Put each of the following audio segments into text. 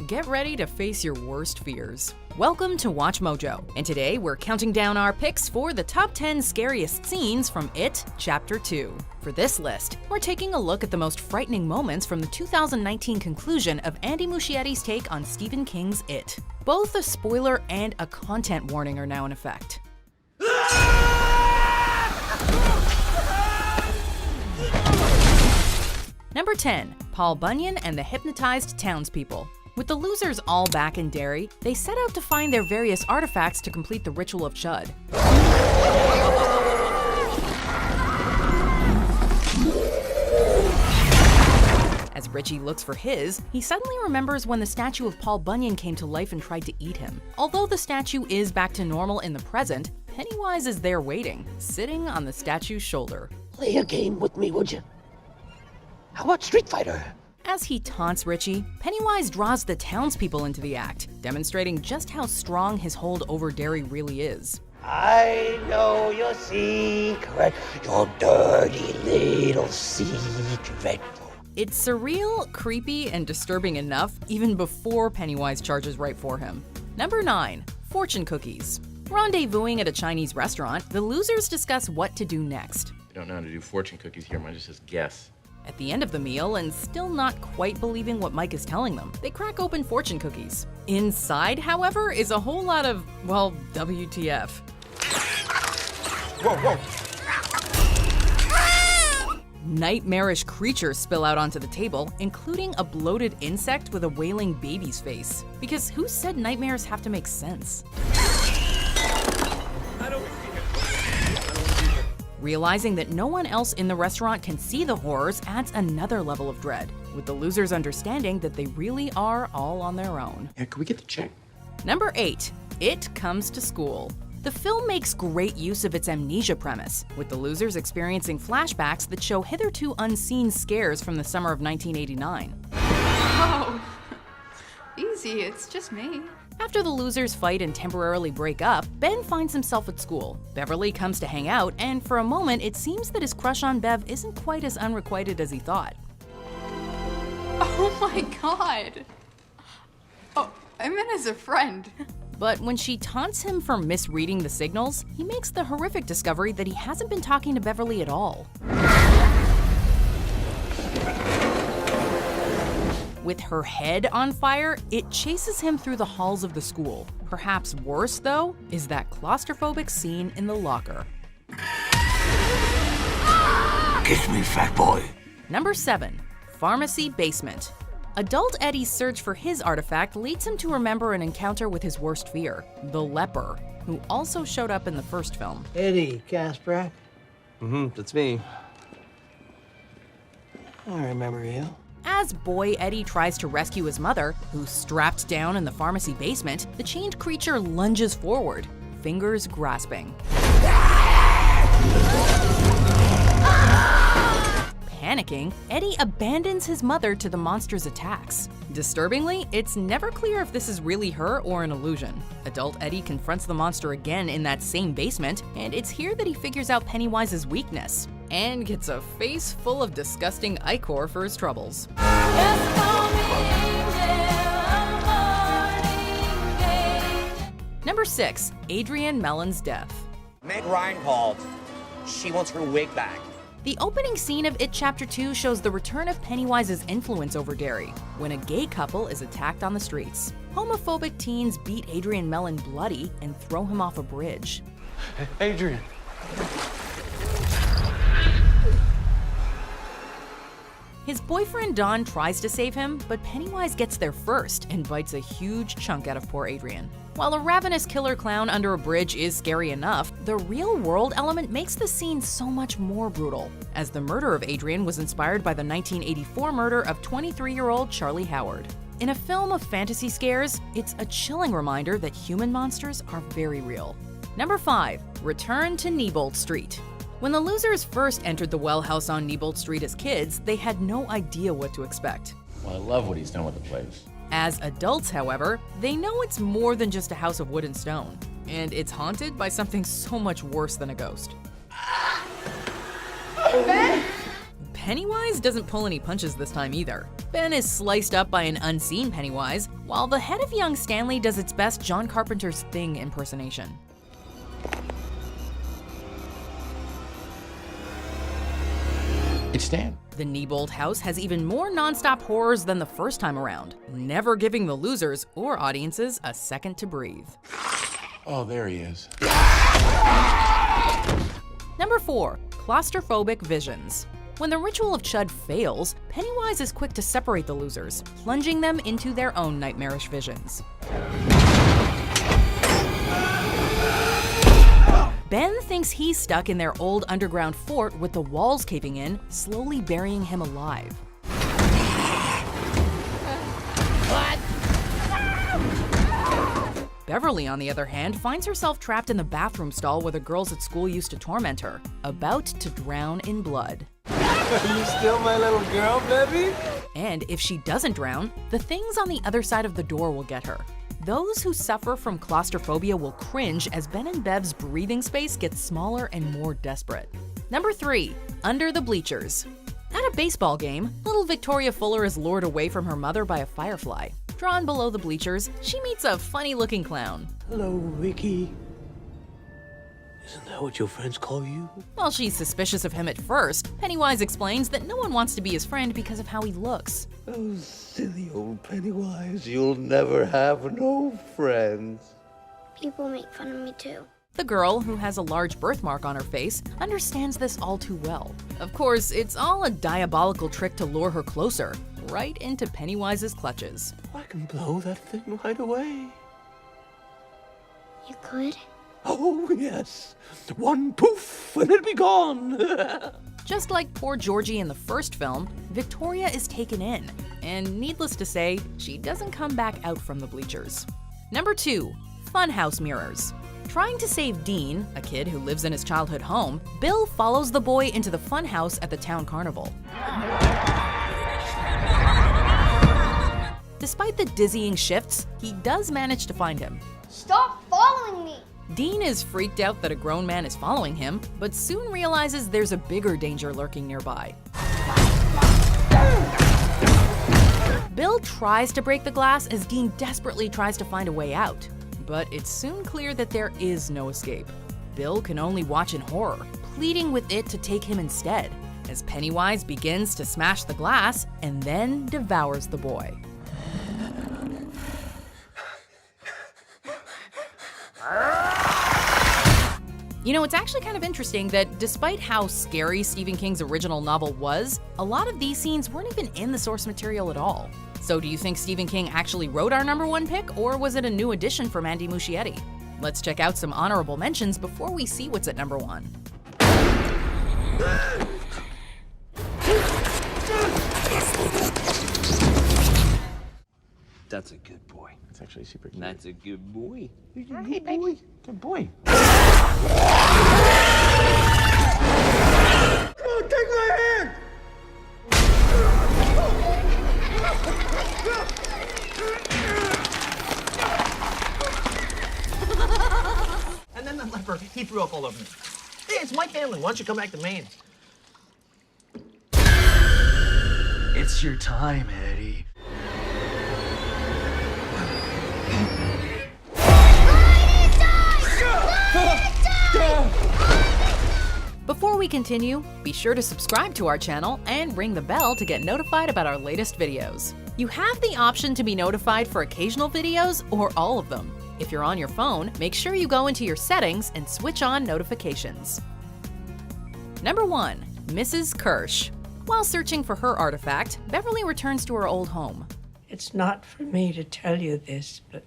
Get ready to face your worst fears. Welcome to Watch Mojo, and today we're counting down our picks for the top 10 scariest scenes from It Chapter 2. For this list, we're taking a look at the most frightening moments from the 2019 conclusion of Andy Muschietti's take on Stephen King's It. Both a spoiler and a content warning are now in effect. Number 10. Paul Bunyan and the Hypnotized Townspeople. With the losers all back in Derry, they set out to find their various artifacts to complete the ritual of Chud. As Richie looks for his, he suddenly remembers when the statue of Paul Bunyan came to life and tried to eat him. Although the statue is back to normal in the present, Pennywise is there waiting, sitting on the statue's shoulder. Play a game with me, would you? How about Street Fighter? As he taunts Richie, Pennywise draws the townspeople into the act, demonstrating just how strong his hold over Derry really is. I know your secret, your dirty little secret. It's surreal, creepy, and disturbing enough even before Pennywise charges right for him. Number 9. Fortune Cookies. Rendezvousing at a Chinese restaurant, the losers discuss what to do next. I don't know how to do fortune cookies here, mine just says guess. At the end of the meal, and still not quite believing what Mike is telling them, they crack open fortune cookies. Inside, however, is a whole lot of, well, WTF. Whoa! Nightmarish creatures spill out onto the table, including a bloated insect with a wailing baby's face. Because who said nightmares have to make sense? Realizing that no one else in the restaurant can see the horrors adds another level of dread, with the losers understanding that they really are all on their own. Yeah, can we get the check? Number 8. It Comes to School. The film makes great use of its amnesia premise, with the losers experiencing flashbacks that show hitherto unseen scares from the summer of 1989. Oh, easy, it's just me. After the losers fight and temporarily break up, Ben finds himself at school. Beverly comes to hang out, and for a moment it seems that his crush on Bev isn't quite as unrequited as he thought. Oh my god. Oh, I meant as a friend. But when she taunts him for misreading the signals, he makes the horrific discovery that he hasn't been talking to Beverly at all. With her head on fire, it chases him through the halls of the school. Perhaps worse, though, is that claustrophobic scene in the locker. Kiss me, fat boy. Number 7. Pharmacy Basement. Adult Eddie's search for his artifact leads him to remember an encounter with his worst fear, the leper, who also showed up in the first film. Eddie Kasprak? That's me. I remember you. As boy Eddie tries to rescue his mother, who's strapped down in the pharmacy basement, the chained creature lunges forward, fingers grasping. Panicking, Eddie abandons his mother to the monster's attacks. Disturbingly, it's never clear if this is really her or an illusion. Adult Eddie confronts the monster again in that same basement, and it's here that he figures out Pennywise's weakness, and gets a face full of disgusting ichor for his troubles. Number 6. Adrienne Mellon's death. Meg Ryan called. She wants her wig back. The opening scene of It Chapter 2 shows the return of Pennywise's influence over Derry, when a gay couple is attacked on the streets. Homophobic teens beat Adrienne Mellon bloody and throw him off a bridge. Adrian. His boyfriend Don tries to save him, but Pennywise gets there first and bites a huge chunk out of poor Adrian. While a ravenous killer clown under a bridge is scary enough, the real-world element makes the scene so much more brutal, as the murder of Adrian was inspired by the 1984 murder of 23-year-old Charlie Howard. In a film of fantasy scares, it's a chilling reminder that human monsters are very real. Number 5. Return to Neibolt Street. When the losers first entered the well house on Neibolt Street as kids, they had no idea what to expect. Well, I love what he's done with the place. As adults, however, they know it's more than just a house of wood and stone, and it's haunted by something so much worse than a ghost. Ben? Pennywise doesn't pull any punches this time either. Ben is sliced up by an unseen Pennywise, while the head of young Stanley does its best John Carpenter's Thing impersonation. It's Stan. The Neibold house has even more non-stop horrors than the first time around, never giving the losers or audiences a second to breathe. Oh, there he is. Number 4. Claustrophobic visions. When the ritual of Chud fails, Pennywise is quick to separate the losers, plunging them into their own nightmarish visions. Ben thinks he's stuck in their old underground fort with the walls caving in, slowly burying him alive. Beverly, on the other hand, finds herself trapped in the bathroom stall where the girls at school used to torment her, about to drown in blood. Are you still my little girl, baby? And if she doesn't drown, the things on the other side of the door will get her. Those who suffer from claustrophobia will cringe as Ben and Bev's breathing space gets smaller and more desperate. Number 3. Under the bleachers. At a baseball game, little Victoria Fuller is lured away from her mother by a firefly. Drawn below the bleachers, she meets a funny-looking clown. Hello, Ricky. Isn't that what your friends call you? While she's suspicious of him at first, Pennywise explains that no one wants to be his friend because of how he looks. Oh, silly old Pennywise, you'll never have no friends. People make fun of me too. The girl, who has a large birthmark on her face, understands this all too well. Of course, it's all a diabolical trick to lure her closer, right into Pennywise's clutches. I can blow that thing right away. You could? Oh, yes. One poof and it'll be gone. Just like poor Georgie in the first film, Victoria is taken in, and needless to say, she doesn't come back out from the bleachers. Number 2. Funhouse mirrors. Trying to save Dean, a kid who lives in his childhood home, Bill follows the boy into the funhouse at the town carnival. Despite the dizzying shifts, he does manage to find him. Stop following me! Dean is freaked out that a grown man is following him, but soon realizes there's a bigger danger lurking nearby. Bill tries to break the glass as Dean desperately tries to find a way out, but it's soon clear that there is no escape. Bill can only watch in horror, pleading with it to take him instead, as Pennywise begins to smash the glass and then devours the boy. You know, it's actually kind of interesting that despite how scary Stephen King's original novel was, a lot of these scenes weren't even in the source material at all. So do you think Stephen King actually wrote our number 1 pick, or was it a new addition from Andy Muschietti? Let's check out some honorable mentions before we see what's at number 1. That's a good boy. It's actually super cute. That's a good boy. Hey, baby. Good boy. Oh, take my hand! And then the leper, he threw up all over me. Hey, it's my family. Why don't you come back to Maine? It's your time, Eddie. Before we continue, be sure to subscribe to our channel and ring the bell to get notified about our latest videos. You have the option to be notified for occasional videos or all of them. If you're on your phone, make sure you go into your settings and switch on notifications. Number 1. Mrs. Kersh. While searching for her artifact, Beverly returns to her old home. It's not for me to tell you this, but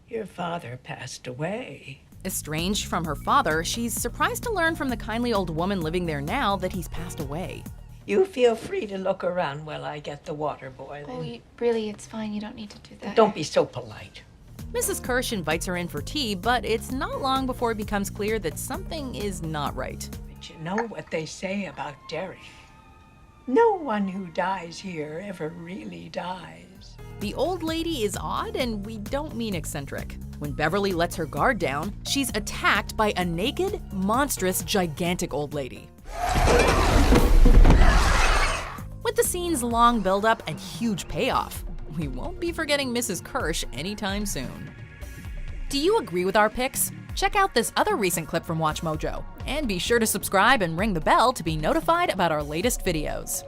your father passed away. Estranged from her father, she's surprised to learn from the kindly old woman living there now that he's passed away. You feel free to look around while I get the water boiling. Oh, really, it's fine. You don't need to do that. Don't be so polite. Mrs. Kersh invites her in for tea, but it's not long before it becomes clear that something is not right. But you know what they say about Derek. No one who dies here ever really dies. The old lady is odd, and we don't mean eccentric. When Beverly lets her guard down, she's attacked by a naked, monstrous, gigantic old lady. With the scene's long buildup and huge payoff, we won't be forgetting Mrs. Kersh anytime soon. Do you agree with our picks? Check out this other recent clip from WatchMojo, and be sure to subscribe and ring the bell to be notified about our latest videos.